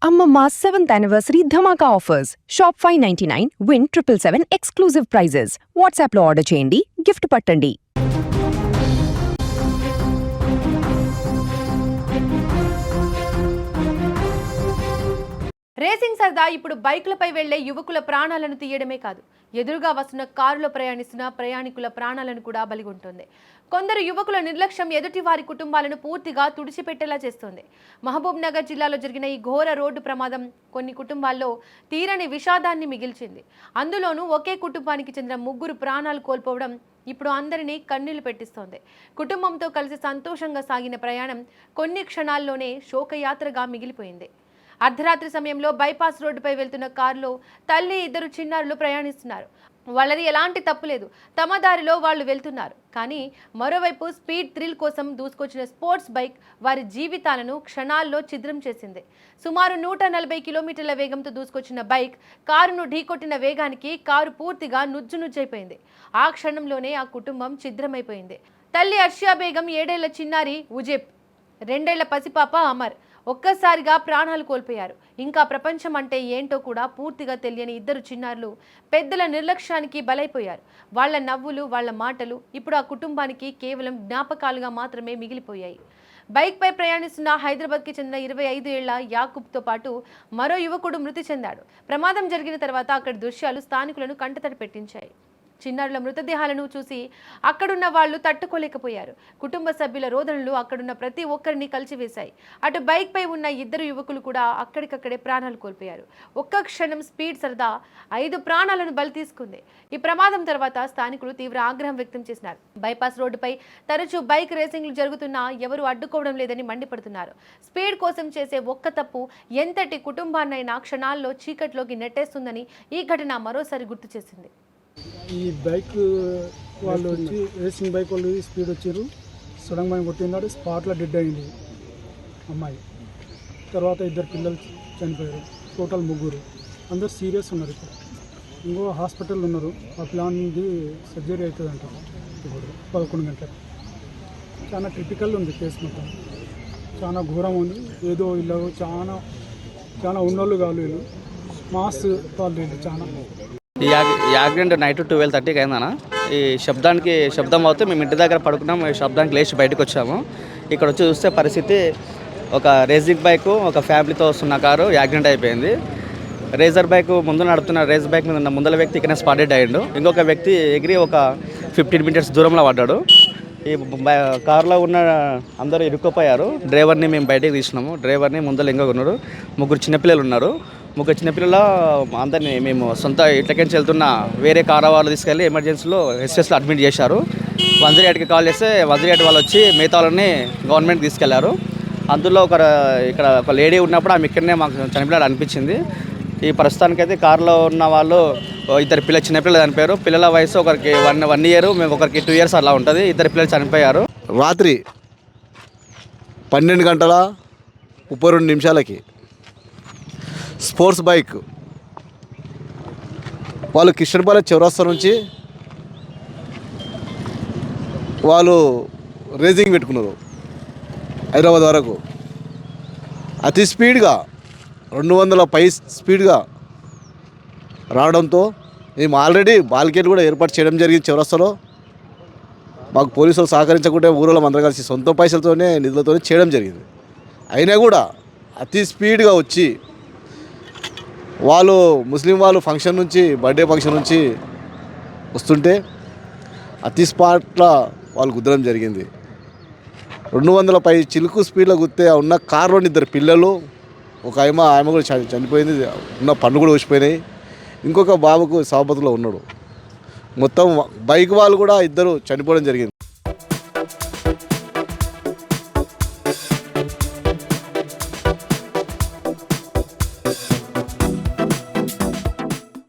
Amma 7th anniversary Dhamaka offers. Shop 599, win 777 exclusive prizes. WhatsApp lo order cheyandi, gift pattandi. Racing సరదా ఇప్పుడు బైకులపై వెళ్లే యువకుల ప్రాణాలను తీయడమే కాదు, ఎదురుగా వస్తున్న కారులో ప్రయాణిస్తున్న ప్రయాణికుల ప్రాణాలను కూడా బలిగొంటోంది. కొందరు యువకుల నిర్లక్ష్యం ఎదుటి వారి కుటుంబాలను పూర్తిగా తుడిచిపెట్టేలా చేస్తోంది. మహబూబ్ నగర్ జిల్లాలో జరిగిన ఈ ఘోర రోడ్డు ప్రమాదం కొన్ని కుటుంబాల్లో తీరని విషాదాన్ని మిగిల్చింది. అందులోనూ ఒకే కుటుంబానికి చెందిన 3 ప్రాణాలు కోల్పోవడం ఇప్పుడు అందరినీ కన్నీళ్లు పెట్టిస్తోంది. కుటుంబంతో కలిసి సంతోషంగా సాగిన ప్రయాణం కొన్ని క్షణాల్లోనే శోకయాత్రగా మిగిలిపోయింది. అర్ధరాత్రి సమయంలో బైపాస్ రోడ్డుపై వెళ్తున్న కారులో తల్లి, 2 చిన్నారులు ప్రయాణిస్తున్నారు. వాళ్ళది ఎలాంటి తప్పు లేదు, తమ దారిలో వాళ్ళు వెళ్తున్నారు. కానీ మరోవైపు స్పీడ్ థ్రిల్ కోసం దూసుకొచ్చిన స్పోర్ట్స్ బైక్ వారి జీవితాలను క్షణాల్లో ఛిద్రం చేసింది. సుమారు 140 కిలోమీటర్ల వేగంతో దూసుకొచ్చిన బైక్ కారును ఢీకొట్టిన వేగానికి కారు పూర్తిగా నుజ్జునుజ్జైపోయింది. ఆ క్షణంలోనే ఆ కుటుంబం ఛిద్రమైపోయింది. తల్లి అర్షియా బేగం, 7 ఏళ్ల చిన్నారి ఉజెబ్, 2 ఏళ్ల పసిపాప అమర్ ఒక్కసారిగా ప్రాణాలు కోల్పోయారు. ఇంకా ప్రపంచం అంటే ఏంటో కూడా పూర్తిగా తెలియని 2 చిన్నారులు పెద్దల నిర్లక్ష్యానికి బలైపోయారు. వాళ్ళ నవ్వులు, వాళ్ళ మాటలు ఇప్పుడు ఆ కుటుంబానికి కేవలం జ్ఞాపకాలుగా మాత్రమే మిగిలిపోయాయి. బైక్పై ప్రయాణిస్తున్న హైదరాబాద్కి చెందిన 25 ఏళ్ల యాకూబ్తో పాటు మరో యువకుడు మృతి చెందాడు. ప్రమాదం జరిగిన తర్వాత అక్కడి దృశ్యాలు స్థానికులను కంటతడి పెట్టించాయి. చిన్నారుల మృతదేహాలను చూసి అక్కడున్న వాళ్ళు తట్టుకోలేకపోయారు. కుటుంబ సభ్యుల రోదనలు అక్కడున్న ప్రతి ఒక్కరిని కలిచివేశాయి. అటు బైక్ పై ఉన్న 2 యువకులు కూడా అక్కడికక్కడే ప్రాణాలు కోల్పోయారు. ఒక్క క్షణం స్పీడ్ సరదా 5 ప్రాణాలను బలి తీసుకుంది. ఈ ప్రమాదం తర్వాత స్థానికులు తీవ్ర ఆగ్రహం వ్యక్తం చేసినారు. బైపాస్ రోడ్డుపై తరచూ బైక్ రేసింగ్లు జరుగుతున్నా ఎవరు అడ్డుకోవడం లేదని మండిపడుతున్నారు. స్పీడ్ కోసం చేసే ఒక్క తప్పు ఎంతటి కుటుంబాన్నైనా క్షణాల్లో చీకట్లోకి నెట్టేస్తుందని ఈ ఘటన మరోసారి గుర్తు చేసింది. ఈ బైక్ వాళ్ళు వచ్చి రేసింగ్ బైక్ వాళ్ళు స్పీడ్ వచ్చారు, సడన్ గా కొట్టినాడు, స్పాట్లో డెడ్ అయింది అమ్మాయి. తర్వాత 2 పిల్లలు చనిపోయారు. టోటల్ 3, అందరు సీరియస్ ఉన్నారు. ఇప్పుడు ఇంకో హాస్పిటల్ ఉన్నారు. ఆ ప్లాన్ది సర్జరీ అవుతుంది అంటారు ఇప్పుడు 11 గంటలకు. చాలా క్రిటికల్ ఉంది కేసు మొత్తం, చాలా ఘోరం ఉంది. ఏదో ఇలా చాలా ఉన్నోళ్ళు కాదు, వీళ్ళు మాస్ వాళ్ళు వీళ్ళు చాలా. ఈ యాక్సిడెంట్ నైట్ 12:30కి అయిందన్న. ఈ శబ్దం అవుతే మేము ఇంటి దగ్గర పడుకున్నాం. శబ్దానికి లేచి బయటకు వచ్చాము. ఇక్కడ వచ్చి చూస్తే పరిస్థితి, ఒక రేసింగ్ బైక్ ఒక ఫ్యామిలీతో వస్తున్న కారు యాక్సిడెంట్ అయిపోయింది. రేజర్ బైక్ ముందు నడుపుతున్న రేస్ బైక్ మీద ఉన్న ముందల వ్యక్తి ఇక్కడ స్పాటెడ్ అయ్యిండు. ఇంకొక వ్యక్తి ఎగిరి ఒక 15 మీటర్స్ దూరంలో పడ్డాడు. ఈ కారులో ఉన్న అందరూ ఇరుక్కుపోయారు. డ్రైవర్ని మేము బయటకు తీసినాము. డ్రైవర్ని ముందర ఇంకా ఉన్నారు. 3 చిన్నపిల్లలు ఉన్నారు. 3 చిన్నపిల్లల అందరినీ మేము సొంత ఇట్లకెంచి వెళ్తున్న వేరే కారు వాళ్ళు తీసుకెళ్ళి ఎమర్జెన్సీలో ఎస్ఎస్లో అడ్మిట్ చేశారు. 108కి కాల్ చేస్తే 108 వాళ్ళు వచ్చి మిగతా వాళ్ళని గవర్నమెంట్ తీసుకెళ్లారు. అందులో ఇక్కడ ఒక లేడీ ఉన్నప్పుడు ఆమె ఇక్కడనే మాకు చనిపోయాడు అనిపించింది. ఈ ప్రస్తుతానికైతే కారులో ఉన్న వాళ్ళు 2 చిన్నపిల్లలు చనిపోయారు. పిల్లల వయసు ఒకరికి 1 ఇయర్, మేము ఒకరికి 2 ఇయర్స్ అలా ఉంటుంది. 2 పిల్లలు చనిపోయారు. రాత్రి 12:32 స్పోర్ట్స్ బైక్ వాళ్ళు కిషన్పల్లి చౌరస్తా నుంచి వాళ్ళు రేసింగ్ పెట్టుకున్నారు హైదరాబాద్ వరకు. అతి స్పీడ్గా 200 పై స్పీడ్గా రావడంతో మేము ఆల్రెడీ బాల్కేట్ కూడా ఏర్పాటు చేయడం జరిగింది చౌరస్తాలో. మాకు పోలీసులు సహకరించకుంటే ఊరిలో అందరూ కలిసి సొంత పైసలతోనే నిధులతోనే చేయడం జరిగింది. అయినా కూడా అతి స్పీడ్గా వచ్చి వాళ్ళు ముస్లిం వాళ్ళు ఫంక్షన్ నుంచి, బర్త్డే ఫంక్షన్ నుంచి వస్తుంటే అతి స్పాట్లో వాళ్ళు గుద్దడం జరిగింది. 200 పై చిలుకు స్పీడ్లో గుద్దితే ఉన్న కారులోని 2 పిల్లలు, ఒక ఆమె కూడా చనిపోయింది. ఉన్న పన్ను కూడా ఊసిపోయినాయి. ఇంకొక బాబుకు సాబతులో ఉన్నాడు. మొత్తం బైక్ వాళ్ళు కూడా 2 చనిపోవడం జరిగింది.